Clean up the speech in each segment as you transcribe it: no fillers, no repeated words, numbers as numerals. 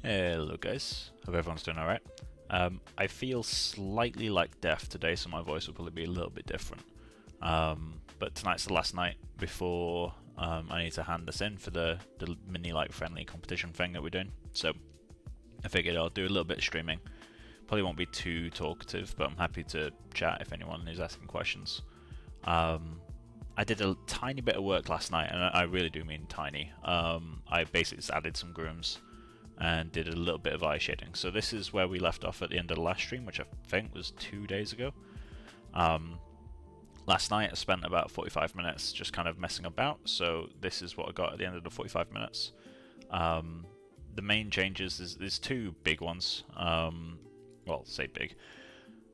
Hello guys, hope everyone's doing alright. I feel slightly like deaf today, so my voice will probably be a little bit different. But tonight's the last night before I need to hand this in for the mini like friendly competition thing that we're doing. So I figured I'll do a little bit of streaming. Probably won't be too talkative, but I'm happy to chat if anyone is asking questions. I did a tiny bit of work last night, and I really do mean tiny. I basically just added some grooms and did a little bit of eye shading. So this is where we left off at the end of the last stream, which I think was 2 days ago. Last night I spent about 45 minutes just kind of messing about, so this is what I got at the end of the 45 minutes. The main changes, there's two big ones. Well, say big.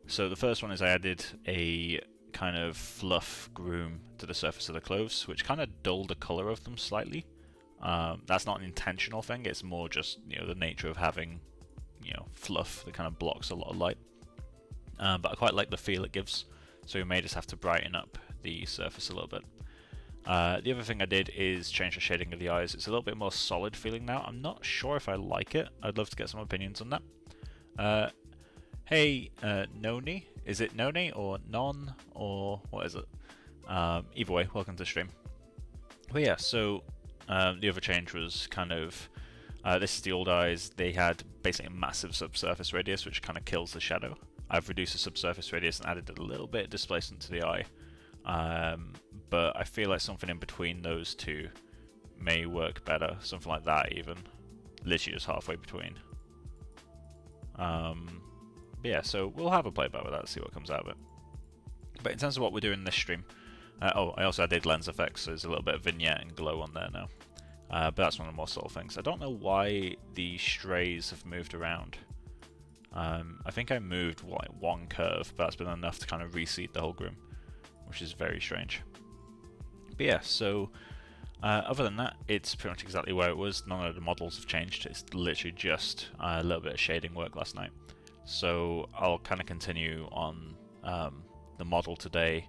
So the first one is I added a kind of fluff groom to the surface of the clothes, which kind of dulled the colour of them slightly. That's not an intentional thing, it's more just, the nature of having, fluff that kind of blocks a lot of light. But I quite like the feel it gives, so we may just have to brighten up the surface a little bit. The other thing I did is change the shading of the eyes. It's a little bit more solid feeling now. I'm not sure if I like it. I'd love to get some opinions on that. Hey, Noni, is it Noni or Non, or what is it? Either way, welcome to the stream. But yeah, so the other change was kind of, this is the old eyes. They had basically a massive subsurface radius, which kind of kills the shadow. I've reduced the subsurface radius and added a little bit of displacement to the eye. But I feel like something in between those two may work better. Something like that even. Literally just halfway between. But yeah, so we'll have a play about with that, see what comes out of it. But in terms of what we're doing in this stream, oh, I also added lens effects, so there's a little bit of vignette and glow on there now. But that's one of the more subtle things. I don't know why the strays have moved around. I think I moved one curve, but that's been enough to kind of reseed the whole groom, which is very strange. But yeah, so other than that, it's pretty much exactly where it was. None of the models have changed. It's literally just a little bit of shading work last night. So I'll kind of continue on the model today.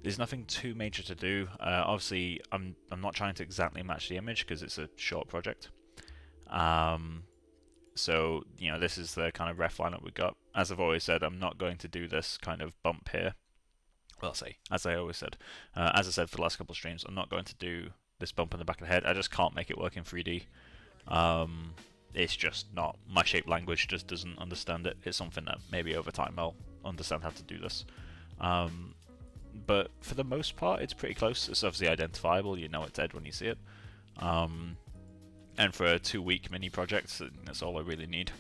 There's nothing too major to do. Obviously, I'm not trying to exactly match the image because it's a short project. So this is the kind of ref lineup we got. As I've always said, I'm not going to do this kind of bump here. Well, as I always said, as I said for the last couple of streams, I'm not going to do this bump in the back of the head. I just can't make it work in 3D. It's just not, my shape language just doesn't understand it. It's something that maybe over time I'll understand how to do this. But for the most part, it's pretty close. It's obviously identifiable, you know it's dead when you see it. And for a 2-week mini project, that's all I really need.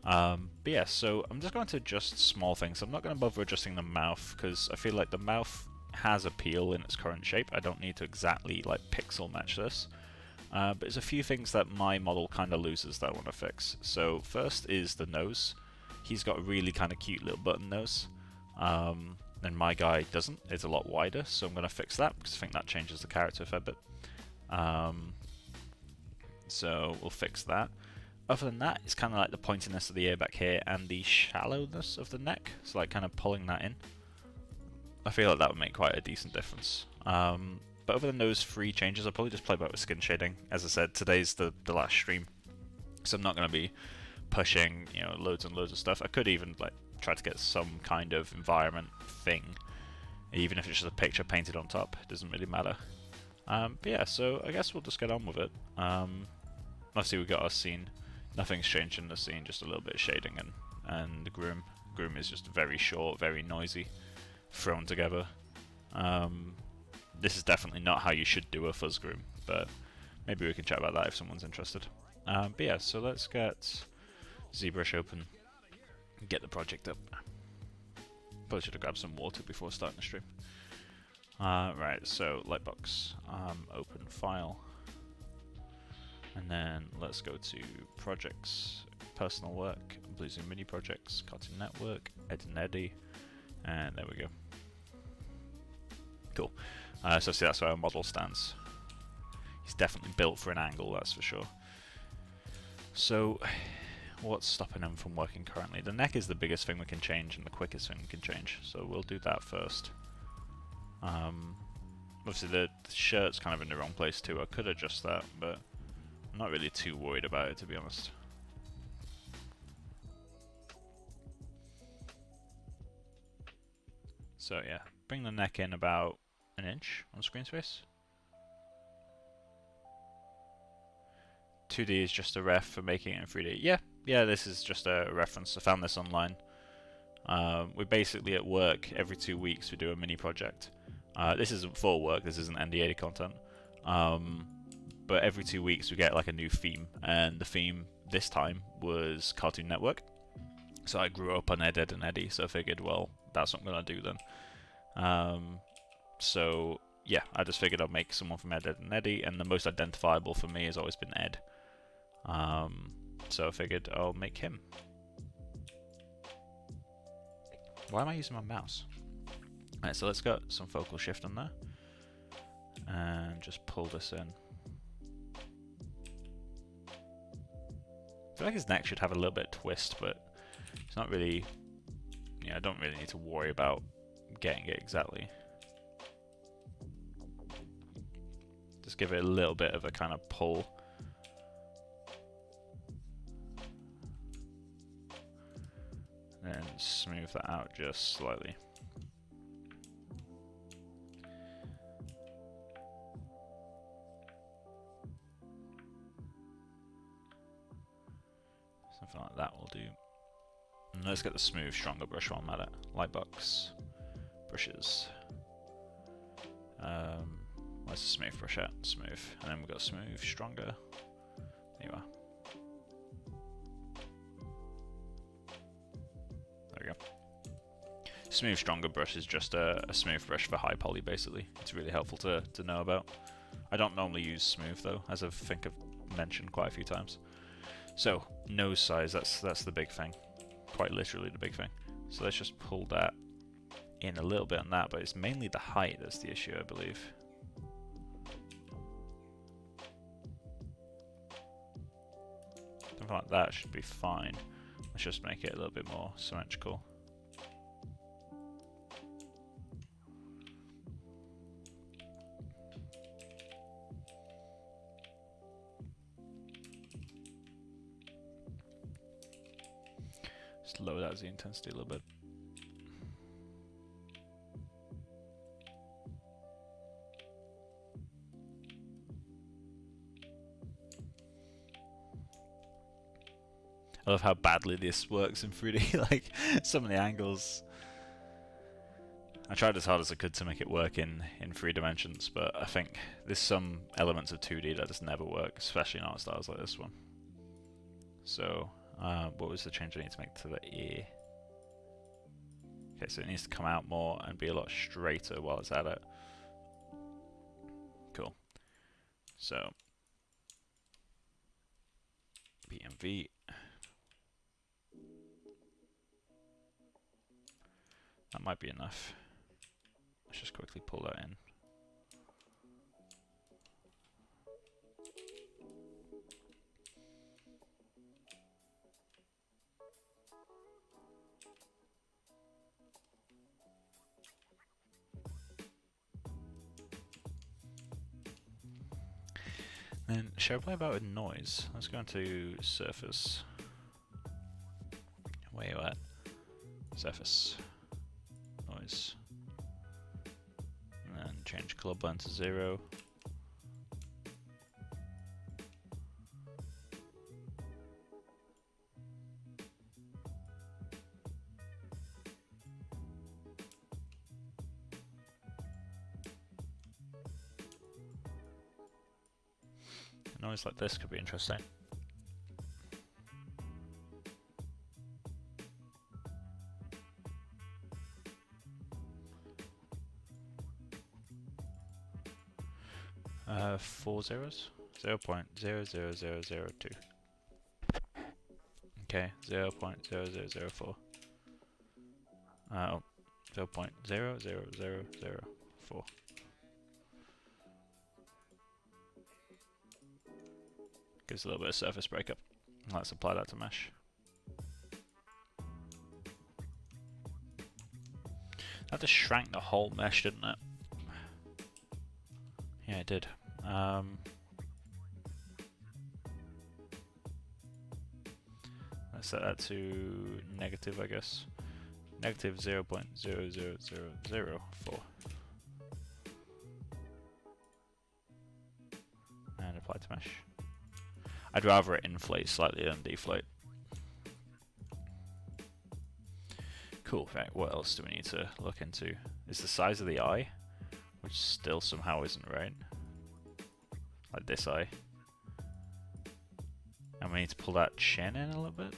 But yeah, so I'm just going to adjust small things. I'm not going to bother adjusting the mouth, because I feel like the mouth has appeal in its current shape. I don't need to exactly like pixel match this. But there's a few things that my model kind of loses that I want to fix. So first is the nose. He's got a really kind of cute little button nose. And my guy doesn't. It's a lot wider, so I'm going to fix that because I think that changes the character a fair bit. So we'll fix that. Other than that, it's kind of like the pointiness of the ear back here and the shallowness of the neck. So like kind of pulling that in. I feel like that would make quite a decent difference. But other than those 3 changes, I'll probably just play about with skin shading. As I said, today's the last stream, so I'm not going to be pushing loads and loads of stuff. I could even like try to get some kind of environment thing, even if it's just a picture painted on top. It doesn't really matter. But yeah, so I guess we'll just get on with it. Obviously we got our scene. Nothing's changed in the scene, just a little bit of shading and the groom. Groom is just very short, very noisy, thrown together. This is definitely not how you should do a fuzz groom, but maybe we can chat about that if someone's interested. But yeah, so let's get ZBrush open and get the project up. Probably should have grabbed some water before starting the stream. Right, so Lightbox, open file, and then let's go to projects, personal work, Blue Zoom mini projects, Cartoon Network, Ed and Eddie, and there we go. Cool. So see, that's where our model stands. He's definitely built for an angle, that's for sure. So, what's stopping him from working currently? The neck is the biggest thing we can change and the quickest thing we can change, so we'll do that first. Obviously the shirt's kind of in the wrong place too. I could adjust that, but I'm not really too worried about it, to be honest. So yeah, bring the neck in about an inch on screen space. 2D is just a ref for making it in 3D. Yeah, this is just a reference. I found this online. We basically at work every 2 weeks we do a mini project. This isn't full work, this isn't NDA content. But every 2 weeks we get like a new theme, and the theme this time was Cartoon Network. So I grew up on Ed, Edd and Eddy, so I figured, well, that's what I'm gonna do then. So yeah, I just figured I'd make someone from Ed, Edd and Eddy, and the most identifiable for me has always been Ed. So I figured I'll make him. Why am I using my mouse? Alright, so let's get some focal shift on there. And just pull this in. I feel like his neck should have a little bit of twist, but it's not really... Yeah, I don't really need to worry about getting it exactly. Just give it a little bit of a kind of pull. And smooth that out just slightly. Something like that will do. And let's get the smooth, stronger brush while I'm at it. Lightbox, brushes. Where's the smooth brush at? Smooth. And then we've got smooth, stronger. There you are. There we go. Smooth, stronger brush is just a smooth brush for high poly, basically. It's really helpful to know about. I don't normally use smooth though, as I think I've mentioned quite a few times. So, nose size, that's the big thing. Quite literally the big thing. So let's just pull that in a little bit on that, but it's mainly the height that's the issue, I believe. Something like that should be fine. Let's just make it a little bit more symmetrical. Just lower that Z intensity a little bit. I love how badly this works in 3D, like some of the angles. I tried as hard as I could to make it work in 3 dimensions, but I think there's some elements of 2D that just never work, especially in art styles like this one. So, what was the change I need to make to the ear? Okay, so it needs to come out more and be a lot straighter while it's at it. Cool. So, PMV. That might be enough. Let's just quickly pull that in. Then, shall I play about with noise? Let's go into surface. Where you at? Surface. Noise. And then change color blend to 0. A noise like this could be interesting. Four zeros? 0.00002. Okay, 0.0004. 0.00004. Gives a little bit of surface breakup. Let's apply that to mesh. That just shrank the whole mesh, didn't it? Yeah, it did. Let's set that to negative, I guess. negative 0.00004. And apply to mesh. I'd rather it inflate slightly than deflate. Cool, right, what else do we need to look into? Is the size of the eye, which still somehow isn't right. Like this eye. And we need to pull that chin in a little bit.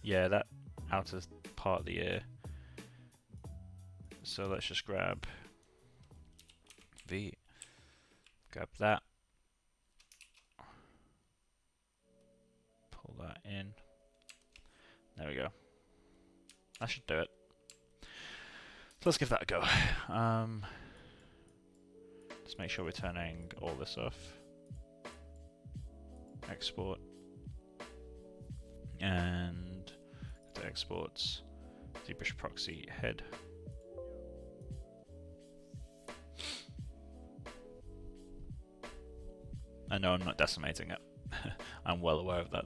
Yeah, that outer part of the ear. So let's just grab V. Grab that. Pull that in. There we go. That should do it. So let's give that a go. Just make sure we're turning all this off. Export. And go to exports. ZBrush proxy head. I know I'm not decimating it. I'm well aware of that.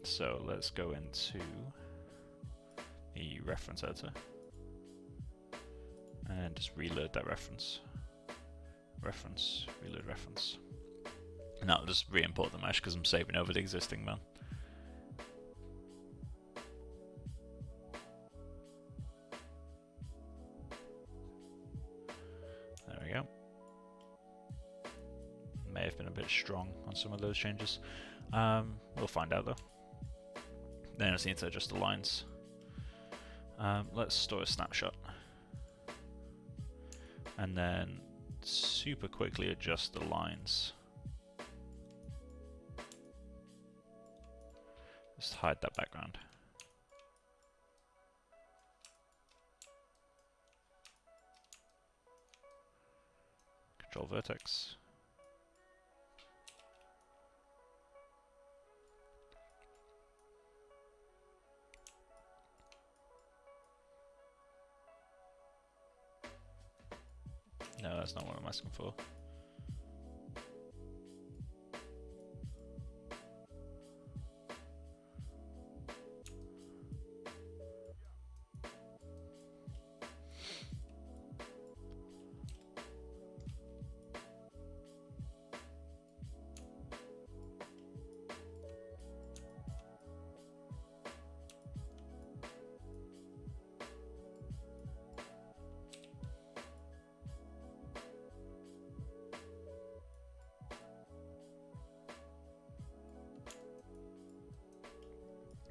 So let's go into the reference editor and just reload that reference. Reference, reload reference. And I'll just re-import the mesh because I'm saving over the existing one. There we go. May have been a bit strong on some of those changes. We'll find out though. Then I just need to adjust the lines. Let's store a snapshot. And then super quickly adjust the lines. Just hide that background. Control vertex. No, that's not what I'm asking for.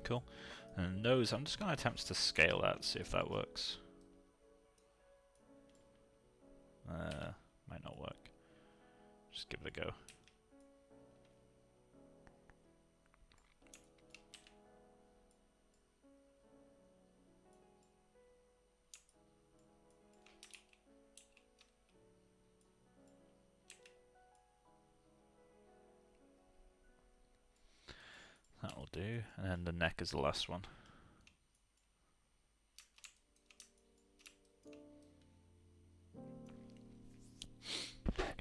Cool. And nose, I'm just going to attempt to scale that, see if that works. Might not work. Just give it a go. That will do. And then the neck is the last one.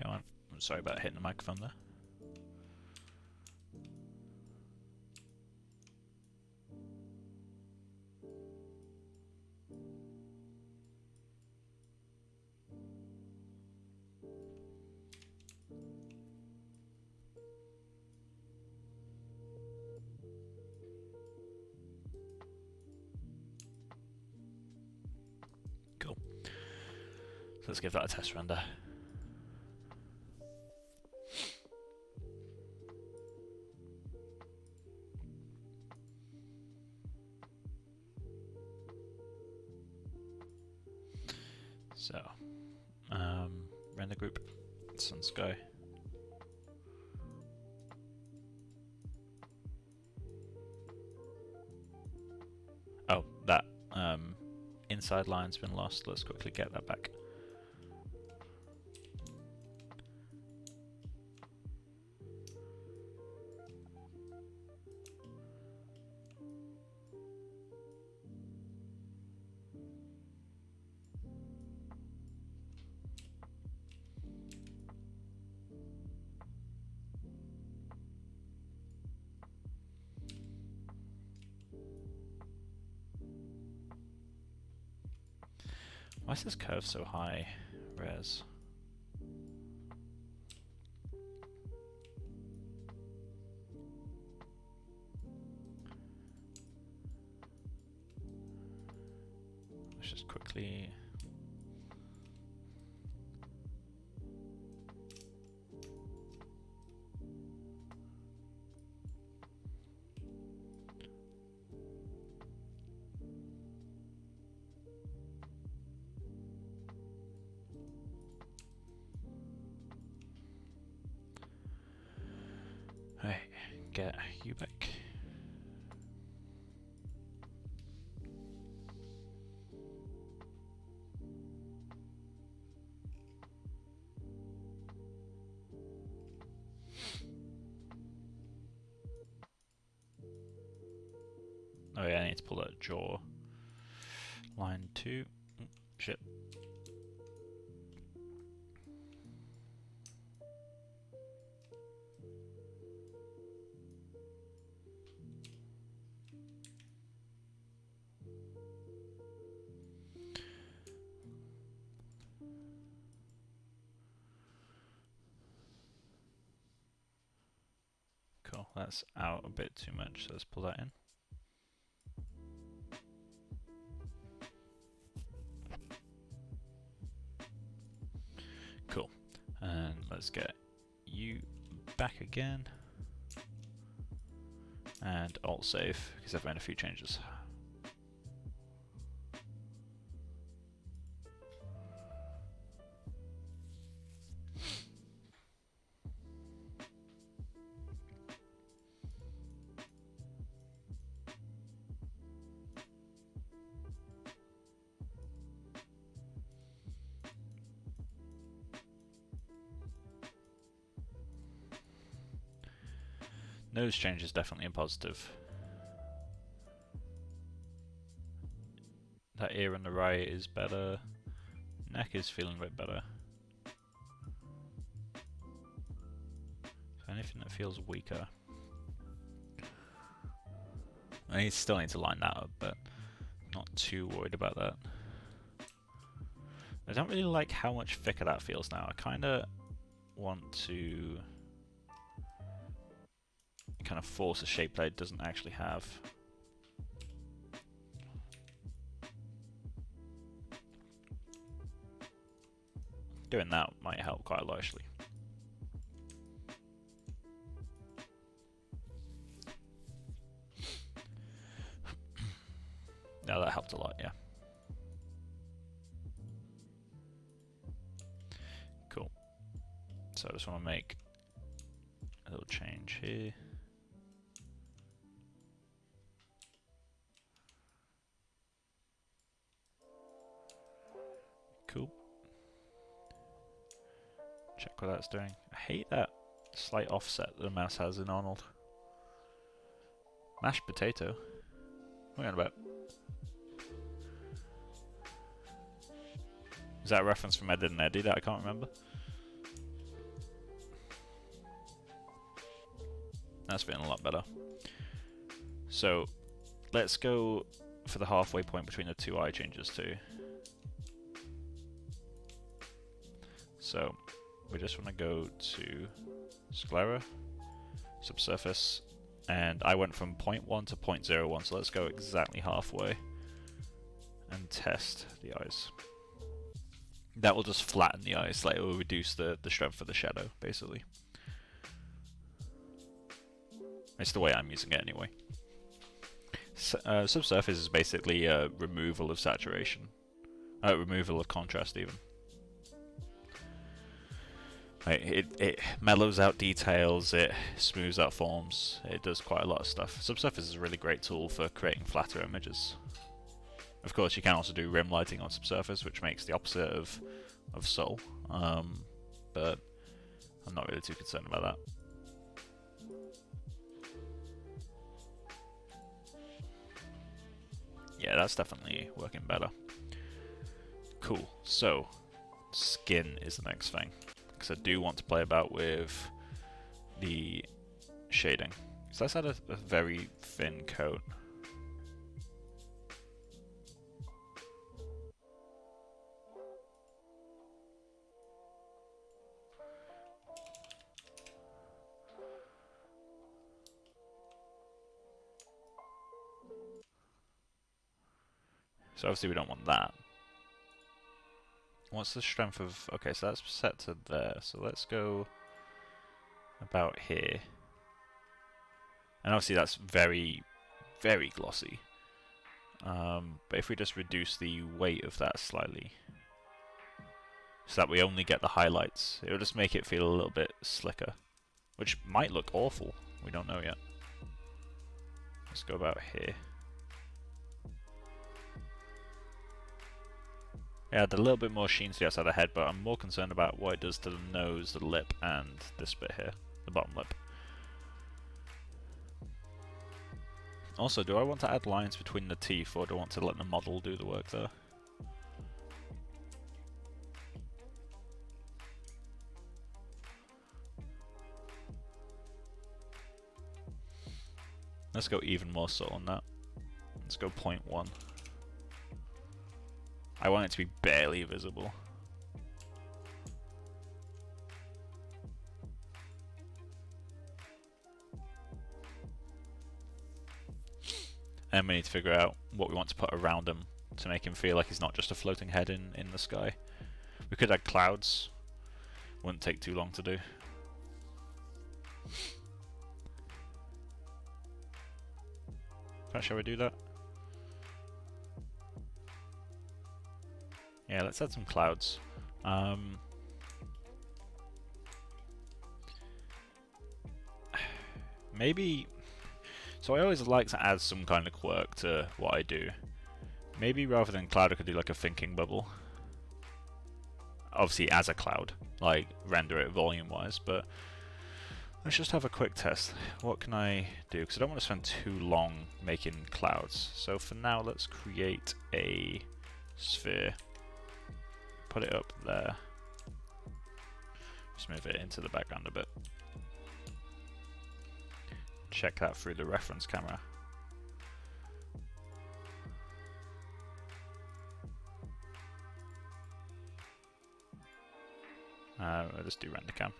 Go on. I'm sorry about hitting the microphone there. Cool. So let's give that a test render. So, render group, sun sky. Oh, that inside line's been lost. Let's quickly get that back. Why is this curve so high, res? Let's just quickly... Right, get you back. Oh yeah, I need to pull that jaw. Line 2. Shit. Cool, that's out a bit too much, so let's pull that in. Cool, and let's get you back again. And alt save, because I've made a few changes. Nose change is definitely a positive. That ear on the right is better. Neck is feeling a bit better. Anything that feels weaker. I still need to line that up, but not too worried about that. I don't really like how much thicker that feels now. I kind of want to kind of force a shape that it doesn't actually have. Doing that might help quite a lot, actually. No, that helped a lot, yeah. Cool. So I just want to make a little change here. Cool. Check what that's doing. I hate that slight offset that the mouse has in Arnold. Mashed potato? What are you on about? Is that a reference from Ed and Eddie that I can't remember? That's feeling a lot better. So let's go for the halfway point between the two eye changes too. So we just want to go to sclera, subsurface, and I went from 0.1 to 0.01, so let's go exactly halfway and test the eyes. That will just flatten the eyes, like it will reduce the strength of the shadow, basically. It's the way I'm using it anyway. Subsurface is basically a removal of saturation. Removal of contrast, even. It mellows out details, it smooths out forms, it does quite a lot of stuff. Subsurface is a really great tool for creating flatter images. Of course, you can also do rim lighting on subsurface, which makes the opposite of Soul, but I'm not really too concerned about that. Yeah, that's definitely working better. Cool, so skin is the next thing, because I do want to play about with the shading. So let's add a very thin coat. So obviously we don't want that. What's the strength of... Okay, so that's set to there. So let's go about here. And obviously that's very, very glossy. But if we just reduce the weight of that slightly, so that we only get the highlights, it'll just make it feel a little bit slicker. Which might look awful. We don't know yet. Let's go about here. Yeah, a little bit more sheen to the outside of the head, but I'm more concerned about what it does to the nose, the lip, and this bit here, the bottom lip. Also, do I want to add lines between the teeth, or do I want to let the model do the work there? Let's go even more subtle on that. Let's go 0.1. I want it to be barely visible. And we need to figure out what we want to put around him to make him feel like he's not just a floating head in the sky. We could add clouds. Wouldn't take too long to do. Shall we do that? Yeah, let's add some clouds. Maybe... So I always like to add some kind of quirk to what I do. Maybe rather than cloud I could do like a thinking bubble. Obviously as a cloud, like render it volume wise, but let's just have a quick test. What can I do? Because I don't want to spend too long making clouds. So for now let's create a sphere. Put it up there. Just move it into the background a bit. Check that through the reference camera. I'll just do render cam.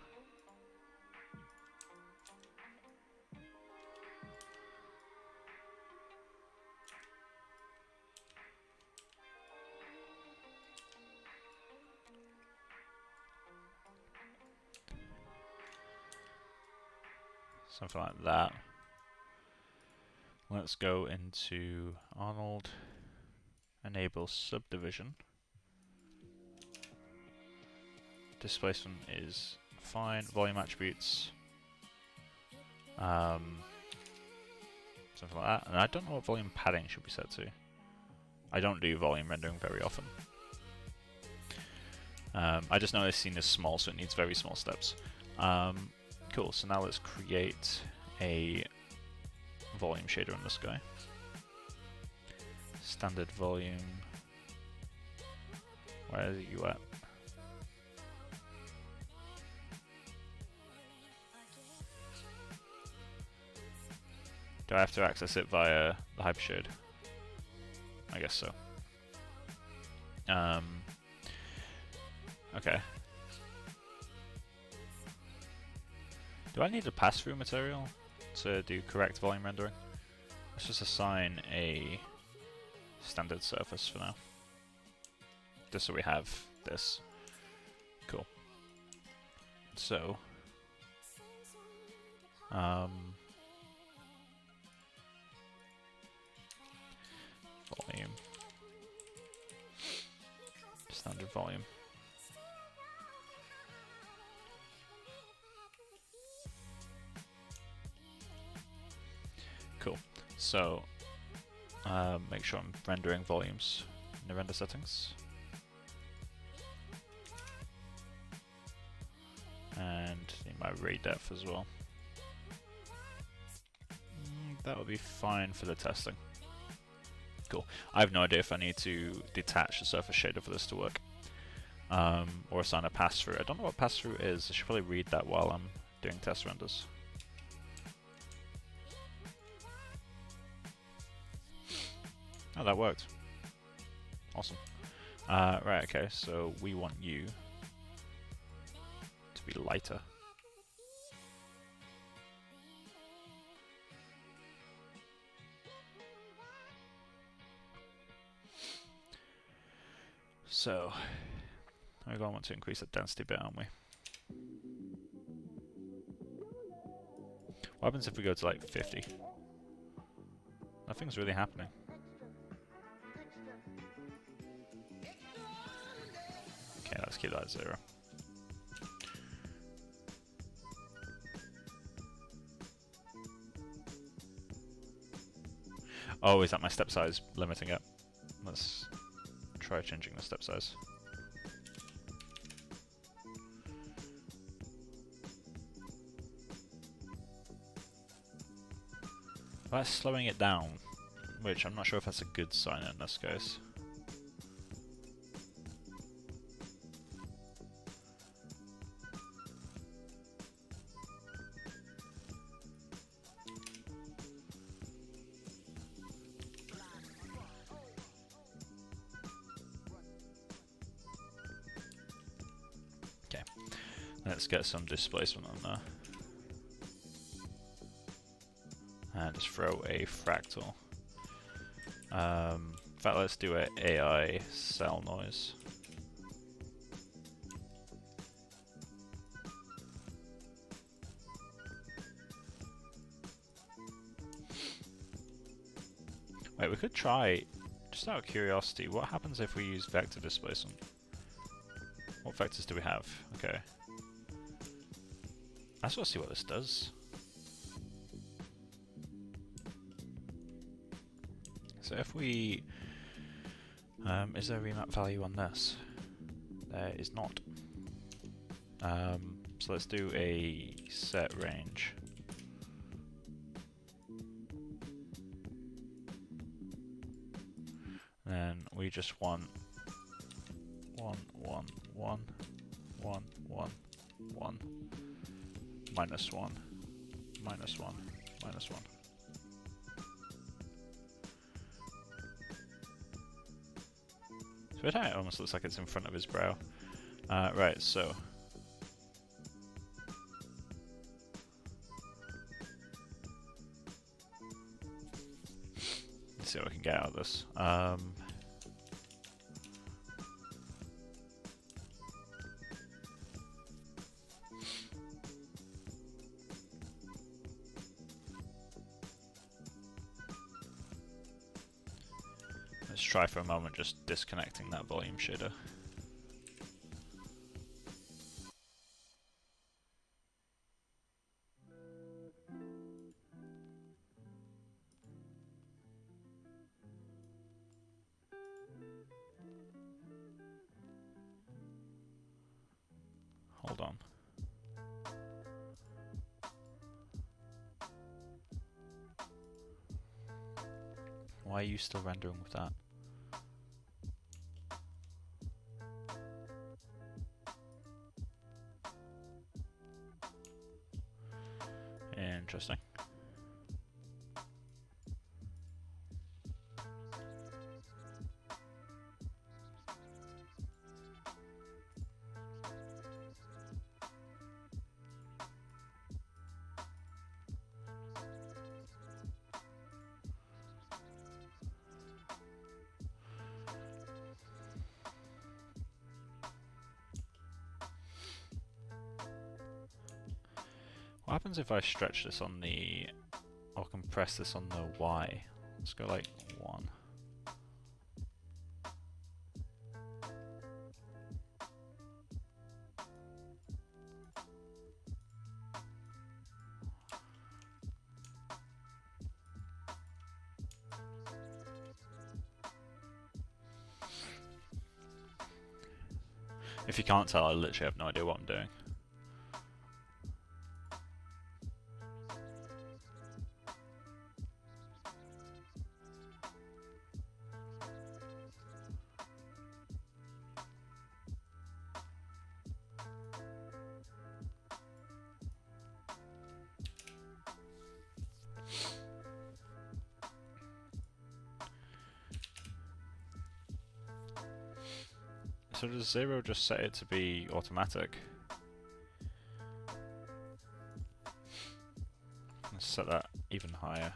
Something like that. Let's go into Arnold, enable subdivision. Displacement is fine, volume attributes. Something like that. And I don't know what volume padding should be set to. I don't do volume rendering very often. I just know this scene is small, so it needs very small steps. Cool, so now let's create a volume shader in the sky. Standard volume. Where are you at? Do I have to access it via the hypershade? I guess so. Okay. Do I need a pass-through material to do correct volume rendering? Let's just assign a standard surface for now. Just so we have this. Cool. So, volume. Standard volume. Cool. So, make sure I'm rendering volumes in the render settings. And need my ray depth as well. That would be fine for the testing. Cool. I have no idea if I need to detach the surface shader for this to work. Or assign a pass-through. I don't know what pass-through is. I should probably read that while I'm doing test renders. Oh, that worked. Awesome. Right, okay, so we want you to be lighter. So we're going to want to increase the density a bit, aren't we? What happens if we go to like 50? Nothing's really happening. Okay, let's keep that at 0. Oh, is that my step size limiting it? Let's try changing the step size. That's slowing it down, which I'm not sure if that's a good sign in this case. Okay, let's get some displacement on there. And just throw a fractal. In fact, let's do an AI cell noise. Wait, we could try, just out of curiosity, what happens if we use vector displacement? What vectors do we have? Okay. I just want to see what this does. So if we... is there a remap value on this? There is not. So let's do a set range. Then we just want 1, 1, 1, 1, 1, 1, minus 1, minus 1, minus 1. So it almost looks like it's in front of his brow. Right, so let's see what we can get out of this. Let's try for a moment just disconnecting that volume shader. Hold on. Why are you still rendering with that? Interesting. What happens if I stretch this on the, or compress this on the Y? Let's go like 1. If you can't tell, I literally have no idea what I'm doing. So does 0 just set it to be automatic? Let's set that even higher.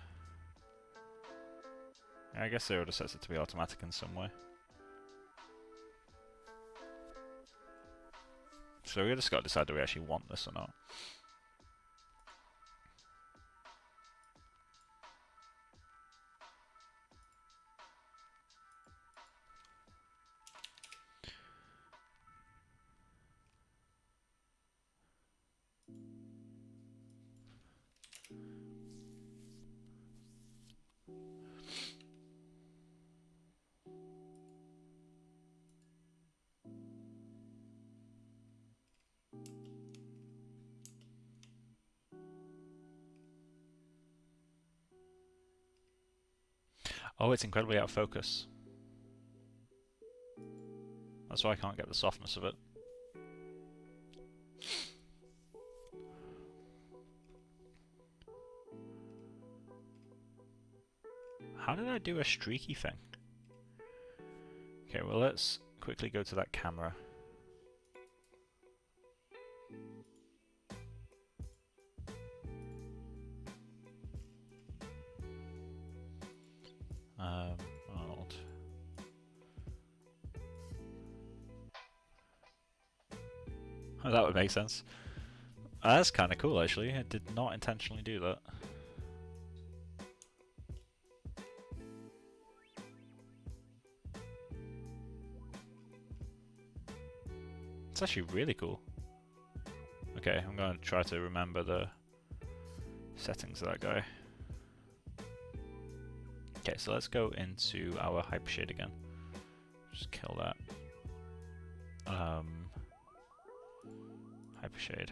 Yeah, I guess 0 just sets it to be automatic in some way. So we just got to decide, do we actually want this or not? Oh, it's incredibly out of focus. That's why I can't get the softness of it. How did I do a streaky thing? Okay, well let's quickly go to that camera. Arnold. Oh, that would make sense. That's kind of cool, actually. I did not intentionally do that. It's actually really cool. Okay, I'm going to try to remember the settings of that guy. Okay, so let's go into our hypershade again. Just kill that. Hypershade.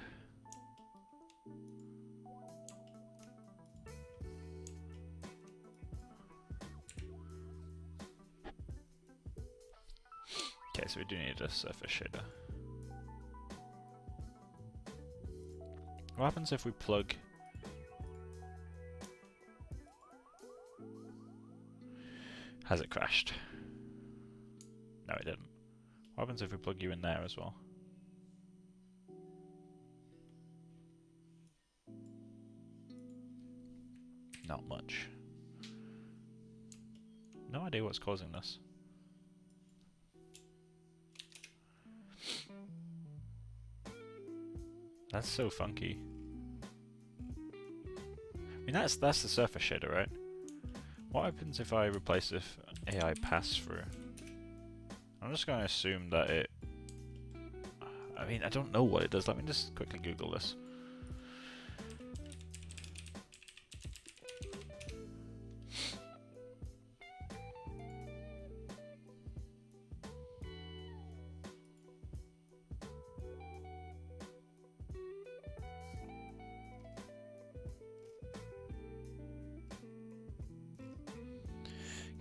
Okay, so we do need a surface shader. What happens if we plug... Has it crashed? No, it didn't. What happens if we plug you in there as well? Not much. No idea what's causing this. That's so funky. I mean, that's the surface shader, right? What happens if I replace if AI pass through? I'm just going to assume that it... I mean, I don't know what it does. Let me just quickly Google this.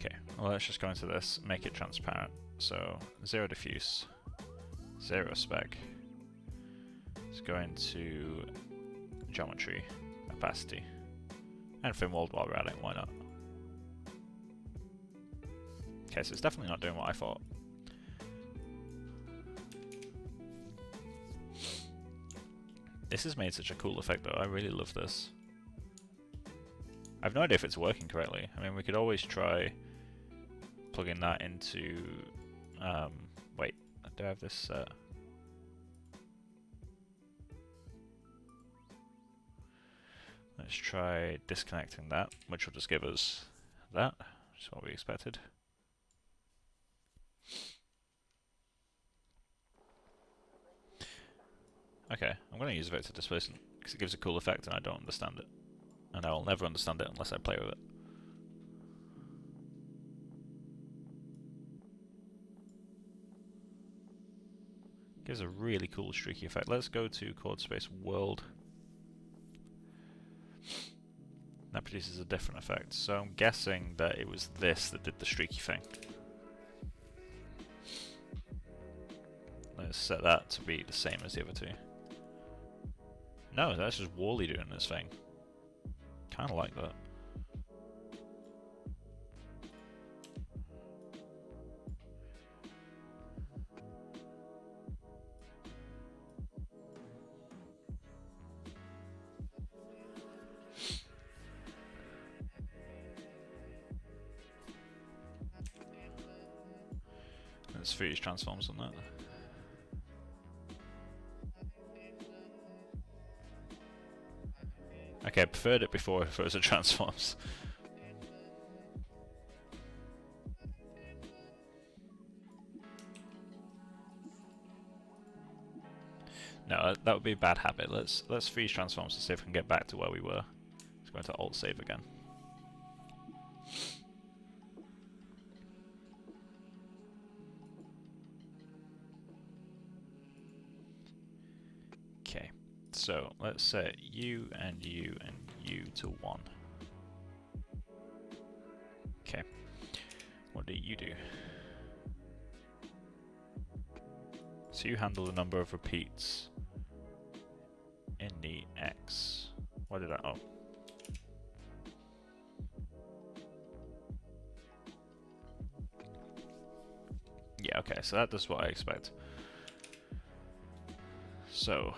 Okay, well let's just go into this, make it transparent. So 0 diffuse, 0 spec. Let's go into geometry, opacity, and thin walled while we're at it, why not? Okay, so it's definitely not doing what I thought. This has made such a cool effect though, I really love this. I have no idea if it's working correctly. I mean, we could always try plugging that into... wait, do I have this set? Let's try disconnecting that, which will just give us that, which is what we expected. Okay, I'm going to use vector displacement because it gives a cool effect and I don't understand it. And I will never understand it unless I play with it. Gives a really cool streaky effect. Let's go to chord space world. That produces a different effect. So I'm guessing that it was this that did the streaky thing. Let's set that to be the same as the other two. No, that's just Wally doing this thing. Kinda like that. Let's fuse transforms on that. Okay, I preferred it before it frozen transforms. No, that would be a bad habit. Let's freeze transforms to see if we can get back to where we were. Let's go into alt save again. Okay, so let's set you and you and you to 1. Okay, what do you do? So you handle the number of repeats in the X. What did I... oh. Yeah, okay, so that does what I expect. So...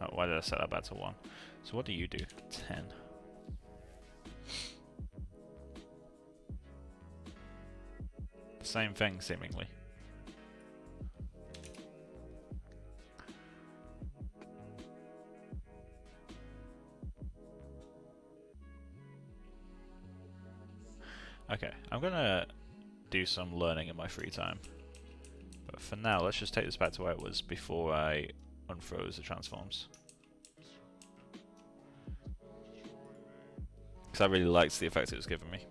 oh, why did I set that back to 1? So what do you do? 10. Same thing, seemingly. Okay, I'm gonna do some learning in my free time. But for now, let's just take this back to where it was before I unfroze the transforms. Because I really liked the effect it was giving me.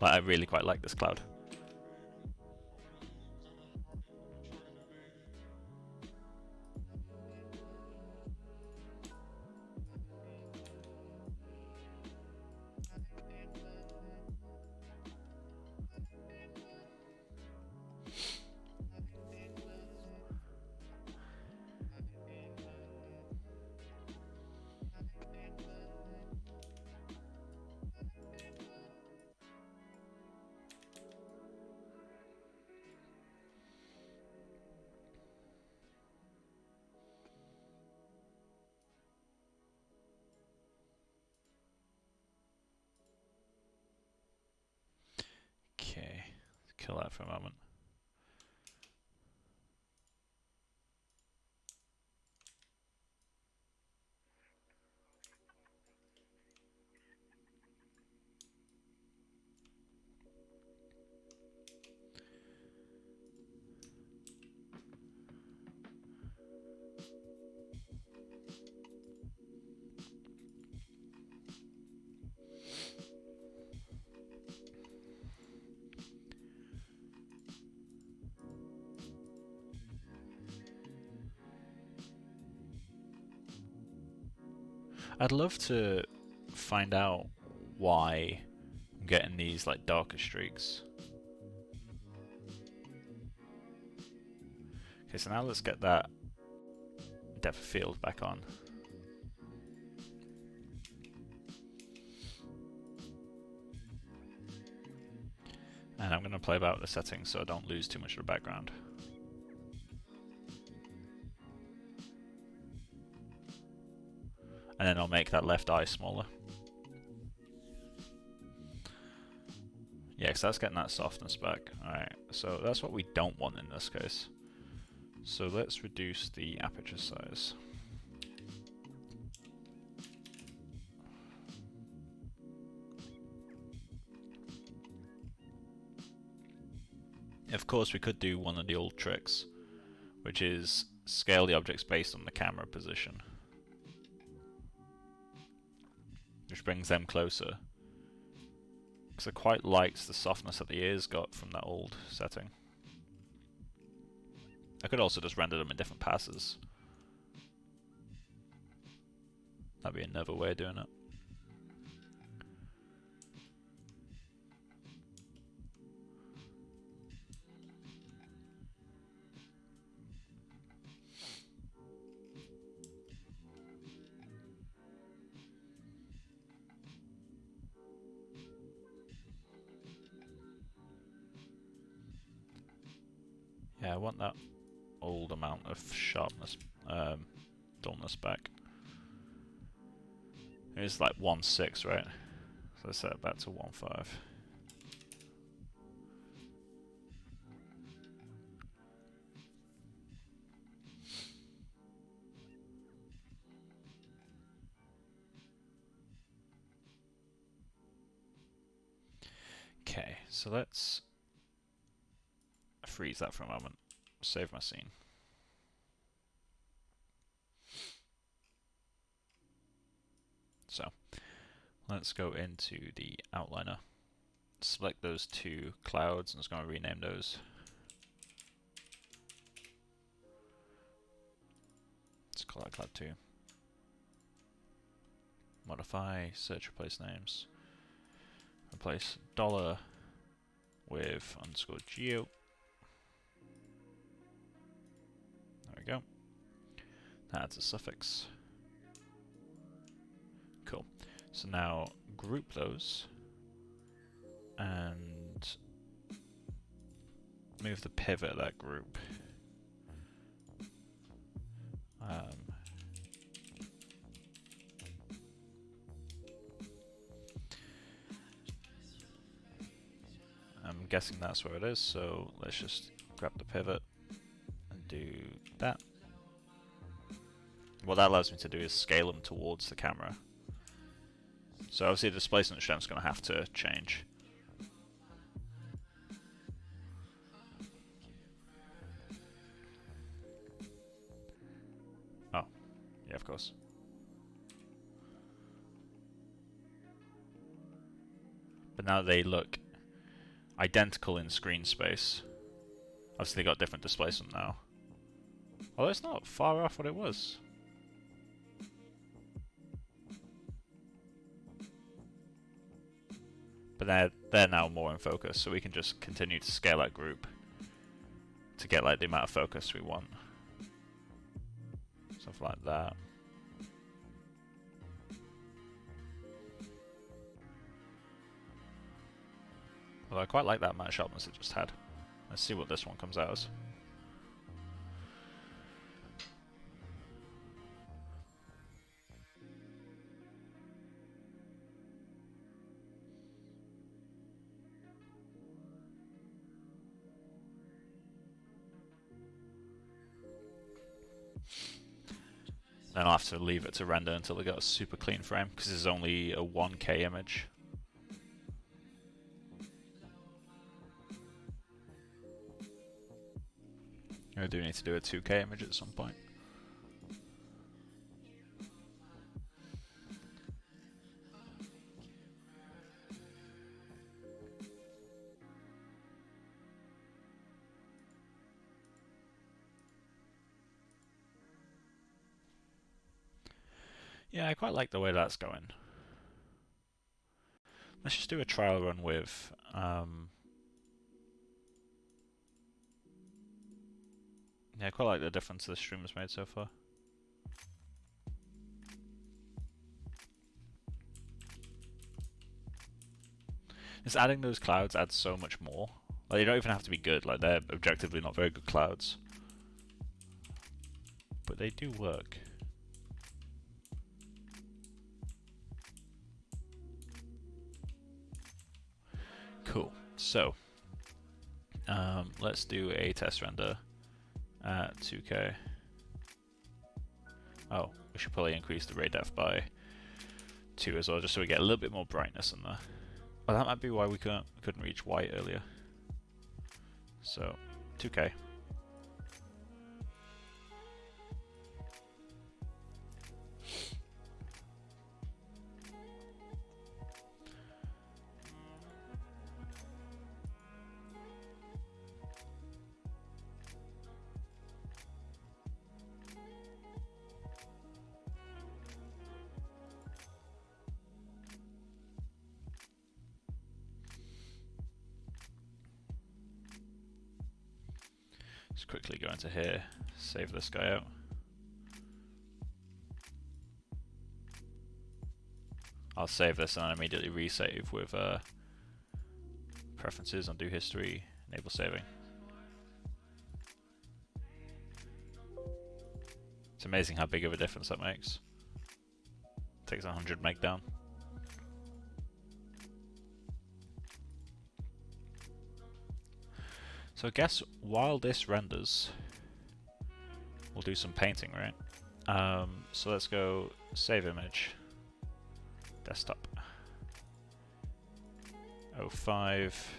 Like, I really quite like this cloud. Okay, let's kill that for a moment. I'd love to find out why I'm getting these like darker streaks. Okay, so now let's get that depth of field back on. And I'm going to play about with the settings so I don't lose too much of the background. And then I'll make that left eye smaller. Yeah, because that's getting that softness back. Alright, so that's what we don't want in this case. So let's reduce the aperture size. Of course, we could do one of the old tricks, which is scale the objects based on the camera position, which brings them closer. Because I quite liked the softness that the ears got from that old setting. I could also just render them in different passes. That'd be another way of doing it. Yeah, I want that old amount of sharpness, dullness back. It's like 1.6, right? So let's set it back to 1.5. So let's freeze that for a moment. Save my scene. So let's go into the outliner. Select those two clouds. I'm just going to rename those. Let's call that cloud 2. Modify, search, replace names. Replace dollar with underscore geo. There we go. That adds a suffix. Cool. So now group those and move the pivot of that group. I'm guessing that's where it is, so let's just grab the pivot and do that. What that allows me to do is scale them towards the camera. So obviously the displacement strength is going to have to change. Oh, yeah, of course. But now they look identical in screen space. Obviously they got different displacement now. Although it's not far off what it was. But they're now more in focus, so we can just continue to scale that group to get like the amount of focus we want. Something like that. Well, I quite like that amount of sharpness it just had. Let's see what this one comes out as. Then I'll have to leave it to render until they got a super clean frame, because this is only a 1K image. I do need to do a 2K image at some point. Yeah, I quite like the way that's going. Let's just do a trial run with yeah, I quite like the difference the stream has made so far. Just adding those clouds adds so much more. Like, they don't even have to be good, like they're objectively not very good clouds. But they do work. Cool. So let's do a test render at 2K. Oh, we should probably increase the ray depth by 2 as well, just so we get a little bit more brightness in there. Well, that might be why we couldn't reach white earlier. So 2K. Just quickly go into here, save this guy out. I'll save this and then immediately resave with preferences, undo history, enable saving. It's amazing how big of a difference that makes. Takes 100 meg down. So I guess while this renders, we'll do some painting, right? So let's go save image, desktop, 05,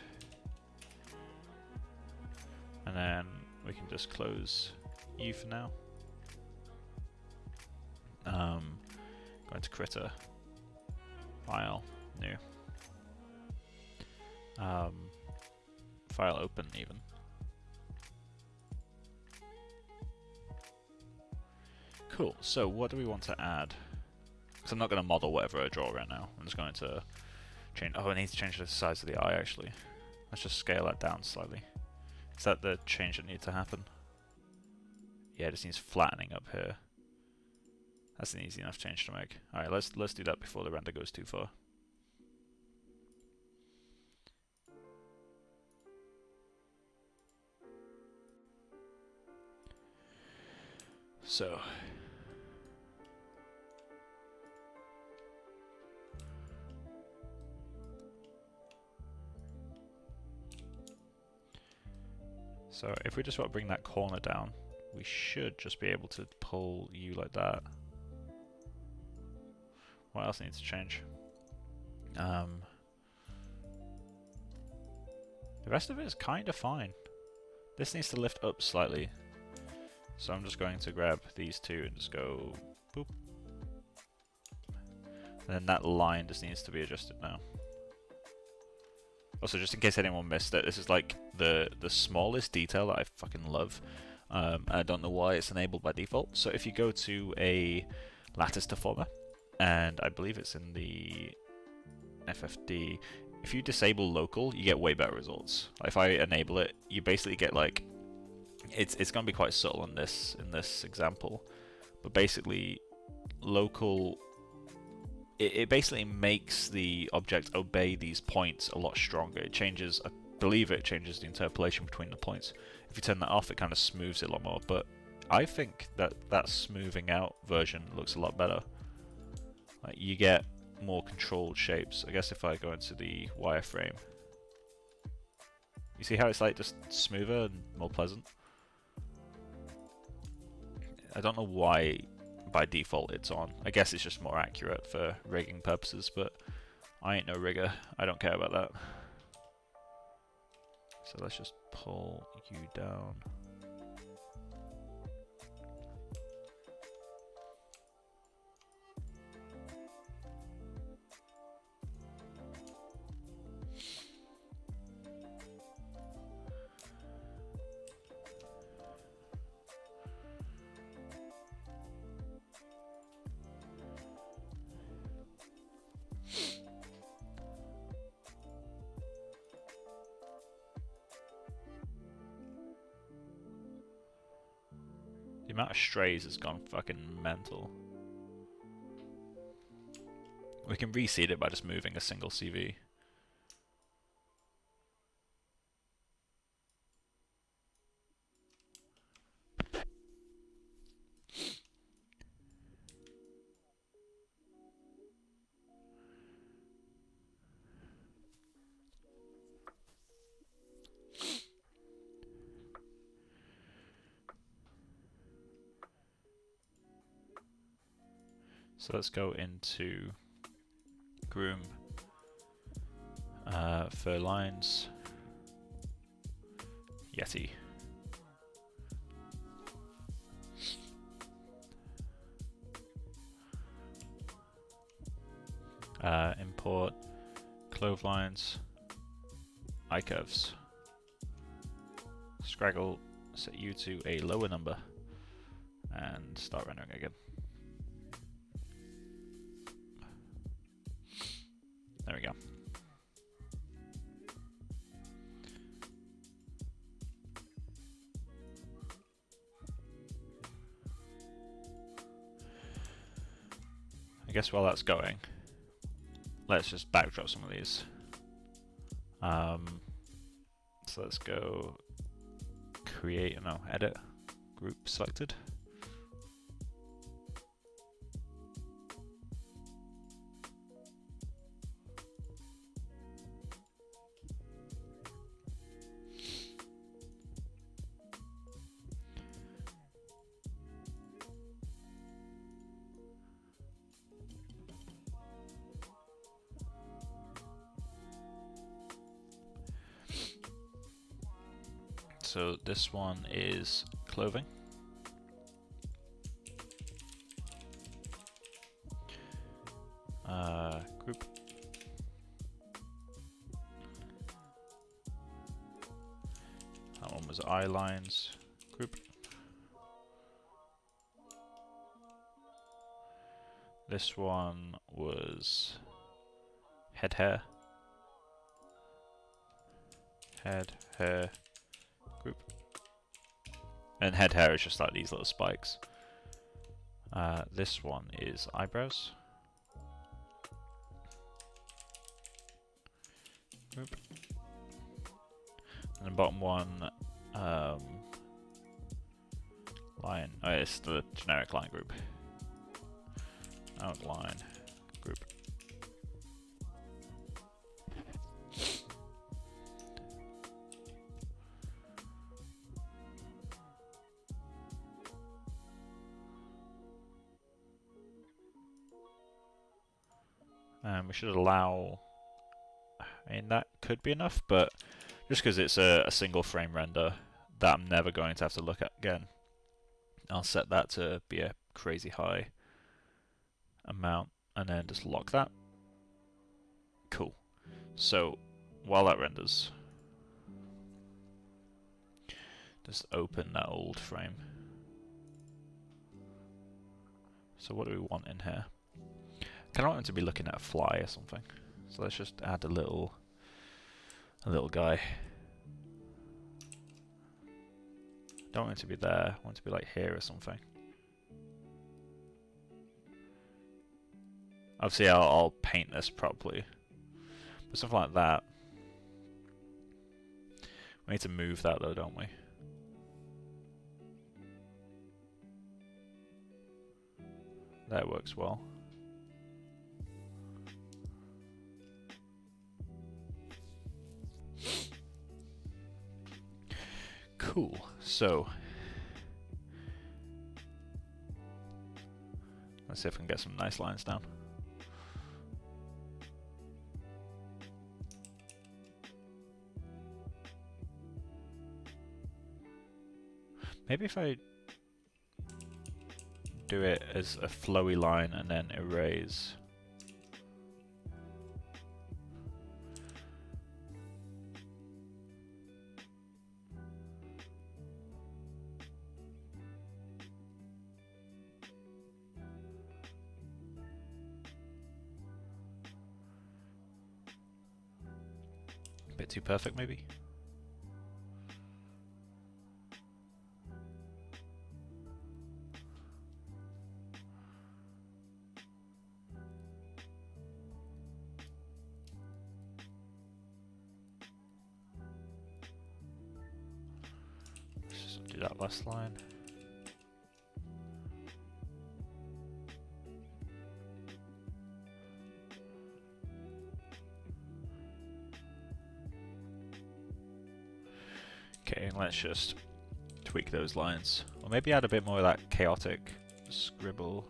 just close you for now. Going to critter, file, new, file open even. Cool, so what do we want to add? Because I'm not going to model whatever I draw right now. I'm just going to change, oh, I need to change the size of the eye actually. Let's just scale that down slightly. Is that the change that needs to happen? Yeah, it just needs flattening up here. That's an easy enough change to make. Alright, let's do that before the render goes too far. So if we just want to bring that corner down, we should just be able to pull you like that. What else needs to change? The rest of it is kind of fine. This needs to lift up slightly. So I'm just going to grab these two and just go boop. And then that line just needs to be adjusted now. Also, just in case anyone missed it, this is like the smallest detail that I fucking love. I don't know why it's enabled by default. So if you go to a lattice deformer, and I believe it's in the FFD, if you disable local, you get way better results. If I enable it, you basically get like, it's going to be quite subtle in this example, but basically local, it basically makes the object obey these points a lot stronger. It changes, I believe it changes the interpolation between the points. If you turn that off, it kind of smooths it a lot more, but I think that smoothing out version looks a lot better. Like, you get more controlled shapes. I guess if I go into the wireframe, you see how it's like just smoother and more pleasant? I don't know why by default it's on. I guess it's just more accurate for rigging purposes, but I ain't no rigger. I don't care about that. So let's just pull you down. The amount of strays has gone fucking mental. We can reseed it by just moving a single CV. So let's go into groom for lines, Yeti. Import clove lines, eye curves. Scraggle, set you to a lower number and start rendering again. There we go. I guess while that's going, let's just backdrop some of these. So let's go create, no, edit, group selected. So this one is clothing. Group. That one was eye lines. Group. This one was head hair. Head hair. Group. And head hair is just like these little spikes. This one is eyebrows. Group. And the bottom one, line. Oh, it's the generic line group. Outline group. We should allow, I mean that could be enough, but just because it's a single frame render that I'm never going to have to look at again, I'll set that to be a crazy high amount and then just lock that. Cool. So while that renders, just open that old frame. So what do we want in here? I kind of want him to be looking at a fly or something. So let's just add a little guy. Don't want it to be there. I want it to be like here or something. Obviously, I'll paint this properly, but something like that. We need to move that though, don't we? That works well. Cool. So let's see if we can get some nice lines down. Maybe if I do it as a flowy line and then erase. A bit too perfect, maybe. Let's just do that last line. Okay, let's just tweak those lines. Or maybe add a bit more of that chaotic scribble.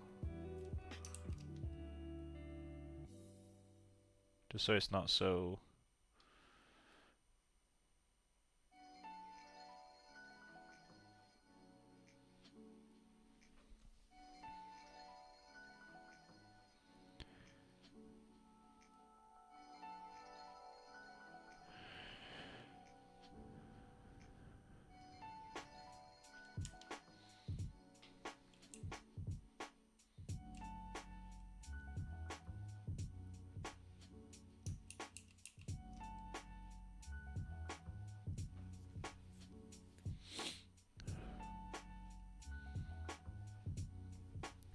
Just so it's not so...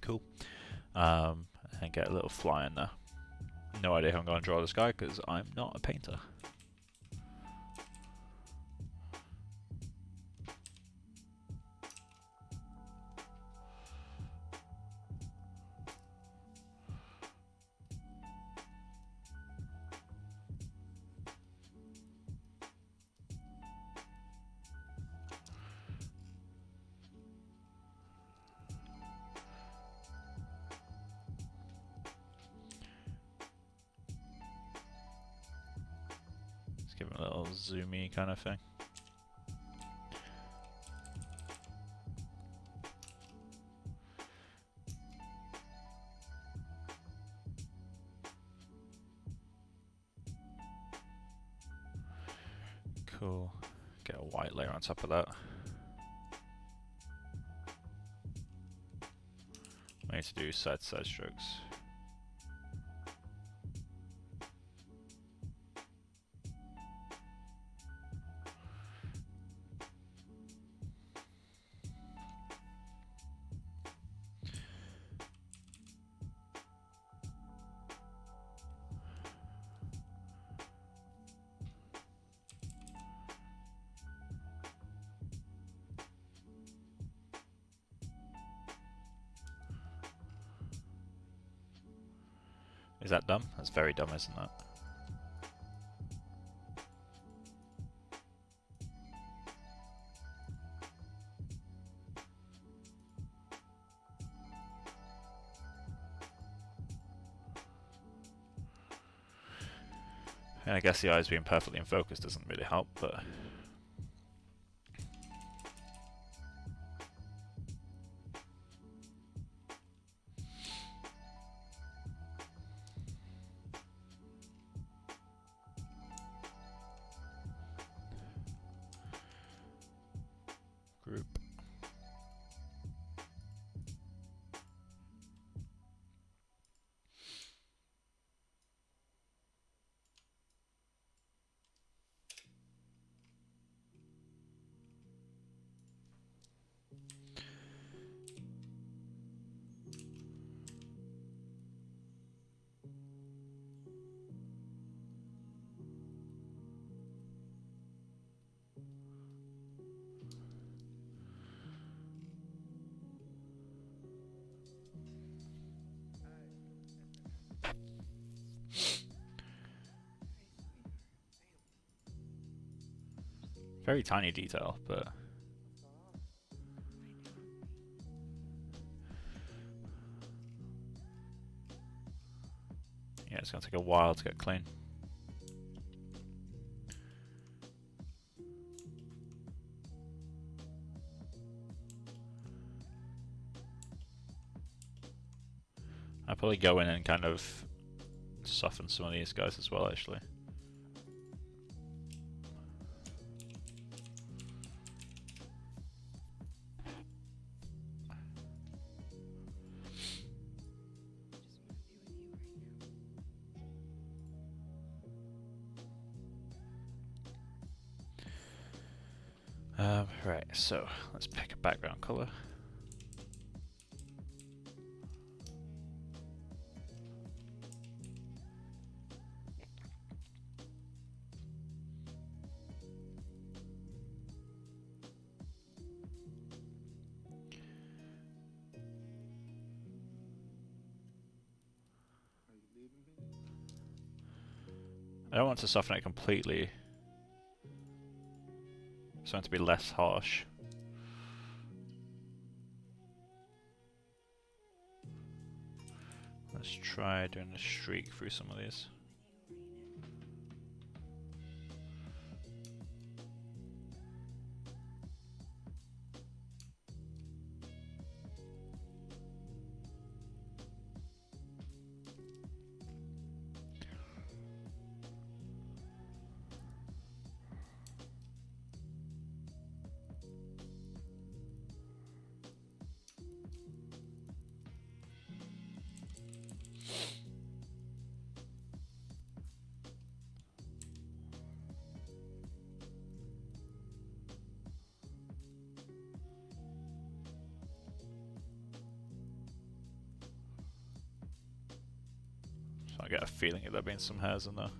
Cool. And get a little fly in there. No idea how I'm going to draw this guy because I'm not a painter. Give him a little zoomy kind of thing. Cool. Get a white layer on top of that. We need to do side-to-side strokes. Is that dumb? That's very dumb, isn't that? And I guess the eyes being perfectly in focus doesn't really help, but... Group. Very tiny detail, but... yeah, it's going to take a while to get clean. I'll probably go in and kind of soften some of these guys as well, actually. Right, so let's pick a background color. I don't want to soften it completely. I want it to be less harsh. Let's try doing a streak through some of these. So I get a feeling that there have been some hairs in there.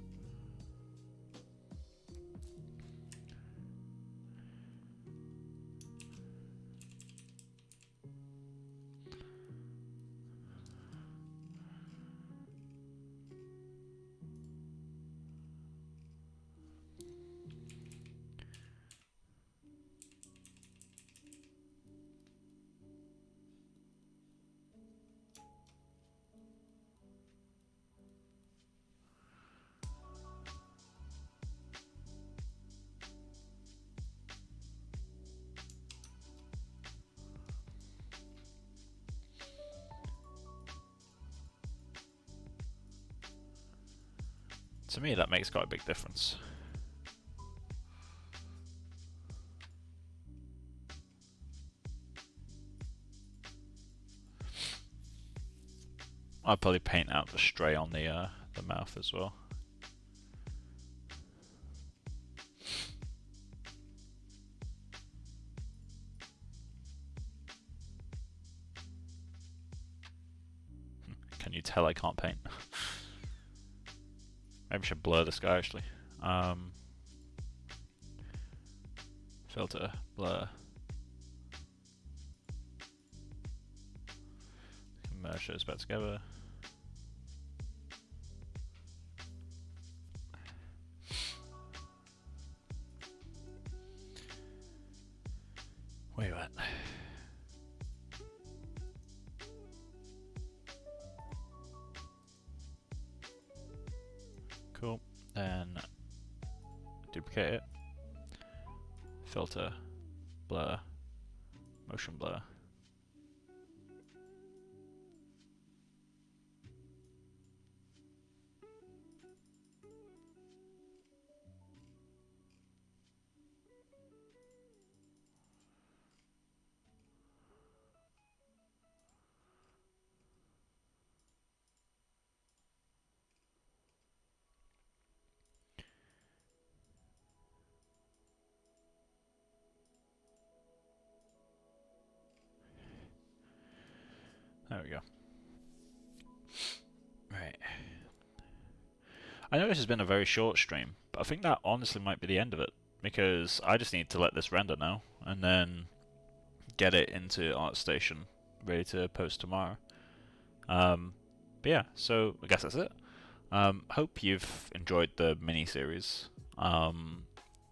To me, that makes quite a big difference. I'll probably paint out the stray on the mouth as well. Can you tell I can't paint? Maybe I should blur this guy actually. Filter, blur. Merge those back together. Where you at? Cool. Then duplicate it. Filter, blur, motion blur. There we go. Right. I know this has been a very short stream, but I think that honestly might be the end of it, because I just need to let this render now, and then get it into ArtStation, ready to post tomorrow. But yeah, so I guess that's it. Hope you've enjoyed the mini-series.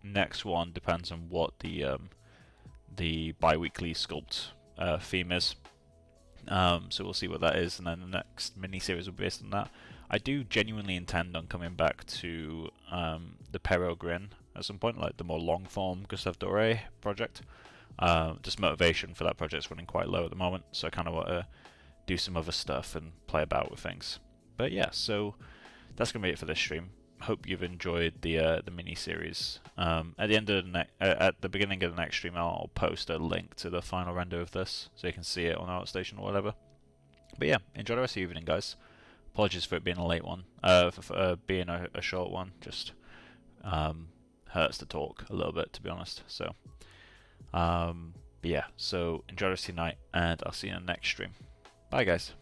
Next one depends on what the bi-weekly sculpt theme is. So we'll see what that is, and then the next mini-series will be based on that. I do genuinely intend on coming back to the Pero Grin at some point, like the more long-form Gustave Doré project. Just motivation for that project's running quite low at the moment, so I kind of want to do some other stuff and play about with things. But yeah, so that's gonna be it for this stream. Hope you've enjoyed the mini-series. At the end of the at the beginning of the next stream, I'll post a link to the final render of this, so you can see it on ArtStation or whatever. But yeah, enjoy the rest of the evening, guys. Apologies for it being a late one, for being a short one. Just hurts to talk a little bit, to be honest. So, but yeah, so enjoy the rest of your night, and I'll see you in the next stream. Bye, guys.